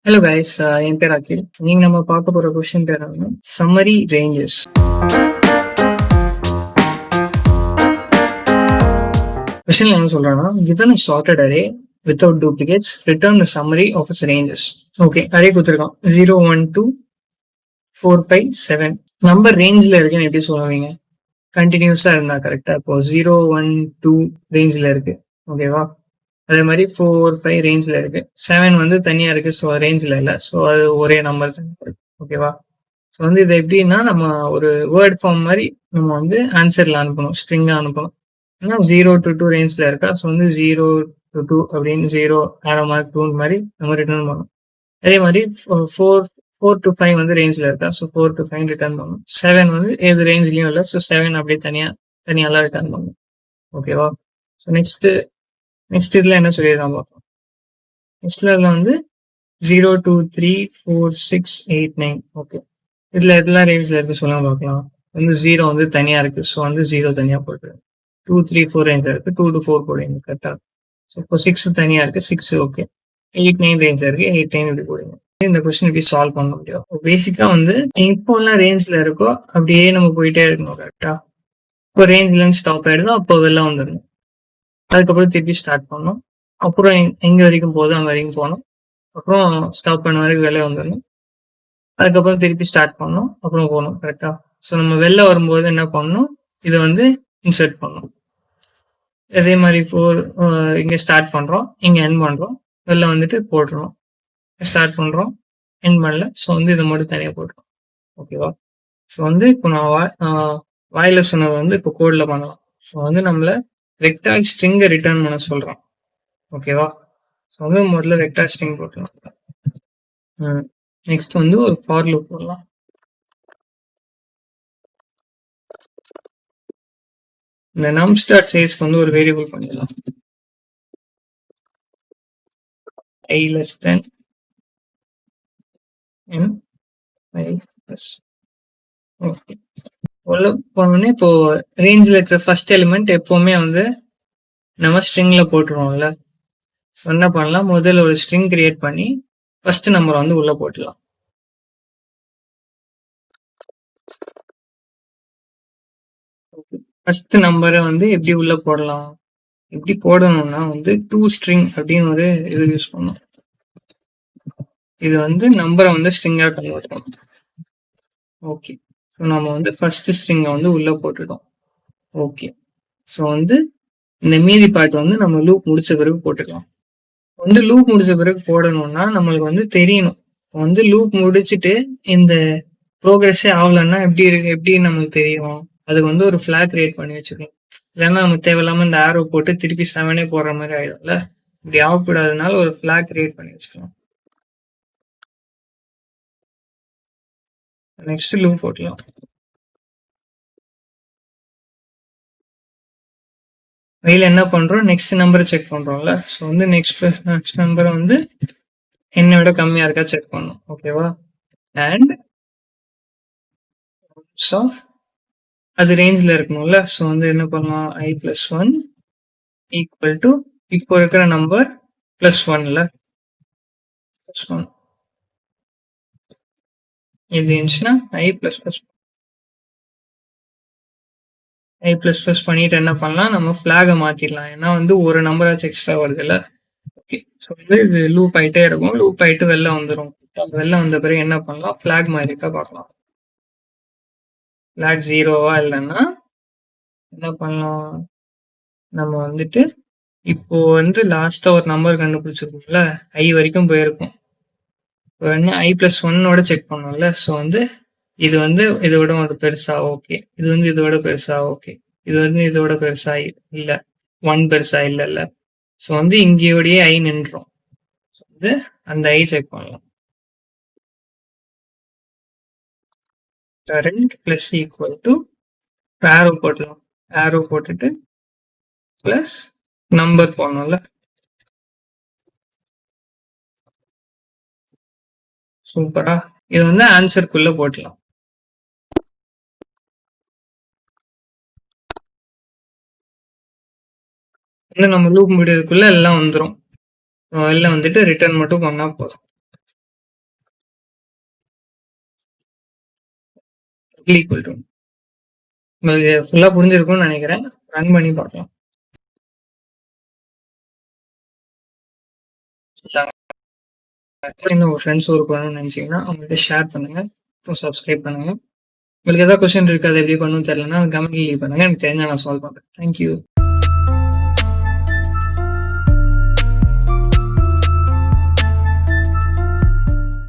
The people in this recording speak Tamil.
ஹலோ கைஸ், என் பேர் அகில். நீங்க நம்ம பார்க்க போற கொஸ்டின் பேர் வந்து சம்மரி ரேஞ்சஸ். கொஸ்டின்ல என்ன சொல்றாங்கன்னா, given a sorted array without duplicates, return the summary of its ranges. Okay, array கொடுத்துருக்கான் 0, 1, 2, 4, 5, 7. நம்பர் ரேஞ்சில் இருக்குன்னு எப்படி சொல்லுவீங்க? கண்டினியூஸா இருந்தா கரெக்டா? இப்போ 0, 1, 2 ரேஞ்சில் இருக்கு, ஓகேவா? அதே மாதிரி 4, 5 ரேஞ்சில் இருக்கு. 7 வந்து தனியா இருக்கு, ஸோ ரேஞ்சில் இல்லை. ஸோ அது ஒரே நம்பர் தான், ஓகேவா? ஸோ வந்து இது எப்படின்னா, நம்ம ஒரு வேர்ட் ஃபார்ம் மாதிரி நம்ம வந்து ஆன்சர்ல அனுப்பணும், ஸ்ட்ரிங்கா அனுப்பணும். ஏன்னா 0 to 2 ரேஞ்சில் இருக்கா, ஸோ வந்து 0 to 2 அப்படின்னு 0 ஆரோ மார்க் 2 மாதிரி நம்ம ரிட்டர்ன் பண்ணணும். அதே மாதிரி 4 to 5 வந்து ரேஞ்சில் இருக்கா, ஸோ 4 to 5 ரிட்டர்ன் பண்ணணும். 7 வந்து எது ரேஞ்சிலையும் இல்லை, ஸோ 7 அப்படியே தனியாலாம் ரிட்டர்ன் பண்ணணும், ஓகேவா? ஸோ நெக்ஸ்ட் இதுல என்ன சொல்லியிருக்காங்க பார்ப்போம். நெக்ஸ்ட்ல வந்து 0, 2, 3, 4, 6, 8, 9. ஓகே, இதுல எதெல்லாம் ரேஞ்சில் இருக்கு சொல்லுங்க பார்க்கலாம். வந்து 0 வந்து தனியா இருக்கு, ஸோ வந்து 0 தனியா போட்டு 2, 3, 4 ரேஞ்சில் இருக்கு, 2 to 4 போடுங்க கரெக்டா. ஸோ இப்போ 6 தனியா இருக்கு, 6 ஓகே. 8, 9 ரேஞ்சில் இருக்கு, 8, 9 இப்படி போடுங்க. இந்த கொஸ்டின் எப்படி சால்வ் பண்ண முடியும்? பேசிக்கா வந்து இப்போல்லாம் ரேஞ்சில் இருக்கோ அப்படியே நம்ம போயிட்டே இருக்கணும் கரெக்டா. இப்போ ரேஞ்சில் ஸ்டாப் ஆயிடுதோ அப்போ வெளில வந்துடணும். அதுக்கப்புறம் திருப்பி ஸ்டார்ட் பண்ணணும். அப்புறம் எங்க வரைக்கும் போகுதோ அங்க வரைக்கும் போகணும். அப்புறம் ஸ்டாப் பண்ண வரைக்கும் வெளில வந்துடணும். அதுக்கப்புறம் திருப்பி ஸ்டார்ட் பண்ணணும், அப்புறம் போகணும் கரெக்டா. ஸோ நம்ம வெளில வரும்போது என்ன பண்ணணும், இதை வந்து இன்சர்ட் பண்ணணும். அதே மாதிரி இங்கே ஸ்டார்ட் பண்ணுறோம், இங்கே என் பண்ணுறோம், வெளில வந்துட்டு போடுறோம், ஸ்டார்ட் பண்ணுறோம், என் பண்ணல. ஸோ வந்து இதை மட்டும் தனியாக போடுறோம், ஓகேவா? ஸோ வந்து இப்போ நான் வாயில சொன்னது வந்து இப்போ கோடில் பண்ணலாம். ஸோ வந்து நம்மள வெக்டார் ஸ்ட்ரிங்கை ரிட்டர்ன் பண்ண சொல்கிறோம், ஓகேவா? ஸோ வந்து முதல்ல வெக்டார் ஸ்ட்ரிங் போட்டுக்கலாம். நெக்ஸ்ட் வந்து ஒரு ஃபார் லூப் போடலாம். இந்த நம்ஸ் டாட் சைஸ்க்கு வந்து ஒரு வேரியபிள் பண்ணிடலாம், i less than n i plus. Okay, உள்ள போனோடனே இப்போ ரேஞ்சில் இருக்கிற ஃபர்ஸ்ட் எலிமெண்ட் எப்பவுமே வந்து நம்ம ஸ்ட்ரிங்ல போட்டுருவோம்ல. ஸோ என்ன பண்ணலாம், முதல்ல ஒரு ஸ்ட்ரிங் கிரியேட் பண்ணி ஃபர்ஸ்ட் நம்பர் வந்து உள்ள போட்டுடலாம். ஃபர்ஸ்ட் நம்பரை வந்து எப்படி உள்ள போடலாம், எப்படி போடணும்னா வந்து டூ ஸ்ட்ரிங் அப்படின்னு ஒரு இது யூஸ் பண்ணணும். இது வந்து நம்பரை வந்து ஸ்ட்ரிங்கா கன்வெர்ட் பண்ணணும். ஓகே, ஸோ நம்ம வந்து ஃபர்ஸ்ட் ஸ்ட்ரிங்கை வந்து உள்ள போட்டுட்டோம். ஓகே, ஸோ வந்து இந்த மீதி பார்ட் வந்து நம்ம லூப் முடிச்ச பிறகு போட்டுக்கலாம். வந்து லூப் முடிச்ச பிறகு போடணும்னா நம்மளுக்கு வந்து தெரியணும், வந்து லூப் முடிச்சுட்டு இந்த ப்ரோக்ரஸே ஆகலன்னா எப்படி நமக்கு தெரியும். அதுக்கு வந்து ஒரு ஃபிளாக் கிரியேட் பண்ணி வச்சுக்கணும். இல்லைன்னா நம்ம தேவையில்லாம இந்த ஆரோ போட்டு திருப்பி 7 போடுற மாதிரி ஆயிடும்ல. இப்படி ஆகக்கூடாதனால ஒரு ஃபிளாக் கிரியேட் பண்ணி வச்சுக்கலாம். நெக்ஸ்ட் லூப் போட்டலாம். வெயில என்ன பண்றோம், நெக்ஸ்ட் நம்பரை செக் பண்றோம்ல. ஸோ வந்து நெக்ஸ்ட் நம்பரை வந்து என்னை விட கம்மியா இருக்கா செக் பண்ணணும், ஓகேவா? அண்ட் ஆஃப் அது ரேஞ்சில் இருக்கணும்ல. ஸோ வந்து என்ன பண்ணலாம், i plus 1 ஈக்குவல் டு இப்போ இருக்கிற நம்பர் பிளஸ் 1ல பிளஸ் 1 இது இருந்துச்சுன்னா i plus plus பண்ணிட்டு என்ன பண்ணலாம், நம்ம ஃபிளாகை மாத்திடலாம். ஏன்னா வந்து ஒரு நம்பராச்சும் எக்ஸ்ட்ரா வருது இல்ல. ஓகே, ஸோ வந்து இது லூப் ஆயிட்டே இருக்கும், லூப் ஆயிட்டு வெளில வந்துடும். வெளில வந்த பிறகு என்ன பண்ணலாம், ஃபிளாக் மாதிரி இருக்கா பார்க்கலாம். ஃபிளாக் 0வா இல்லைன்னா என்ன பண்ணலாம், நம்ம வந்துட்டு இப்போ வந்து லாஸ்டா ஒரு நம்பர் கண்டுபிடிச்சிருக்கோம்ல, i வரைக்கும் போயிருக்கும். i plus 1ஓட செக் பண்ணோம்ல. ஸோ வந்து இது வந்து இதோட ஒரு பெருசா, ஓகே. இது வந்து இதோட பெருசா, ஓகே. இது வந்து இதோட பெருசா இல்ல, 1 பெருசா இல்ல. ஸோ வந்து இங்கேயோடய ஐ நின்றோம். வந்து அந்த ஐ செக் பண்ணலாம். கரண்ட் பிளஸ் ஈக்குவல் டு ஆரோ போட்டலாம். ஆரோ போட்டுட்டு பிளஸ் நம்பர் போடணும்ல. சூப்பரா, இது வந்து ஆன்சருக்குள்ள போட்டலாம். வந்து நம்ம லூப் முடியறதுக்குள்ள எல்லாம் வந்துடும். எல்லாம் வந்துட்டு ரிட்டர்ன் மட்டும் பண்ணா போதும். ஈக்குவல் டு உங்களுக்கு ஃபுல்லா புரிஞ்சிருக்கும்னு நினைக்கிறேன். ரன் பண்ணி பார்க்கலாம். உங்க ஃப்ரெண்ட்ஸ் ஒர்க் பண்ணணும்னு நினைச்சீங்கன்னா அவங்கள்ட்ட ஷேர் பண்ணுங்க. அப்புறம் சப்ஸ்கிரைப் பண்ணுங்க. உங்களுக்கு ஏதாவது கொஸ்டின் இருக்கு, அதை எப்படி பண்ணணும்னு தெரியலன்னா கமெண்ட் லீவ் பண்ணுங்க. எனக்கு தெரிஞ்சா நான் சால்வ் பண்றேன். தேங்க்யூ.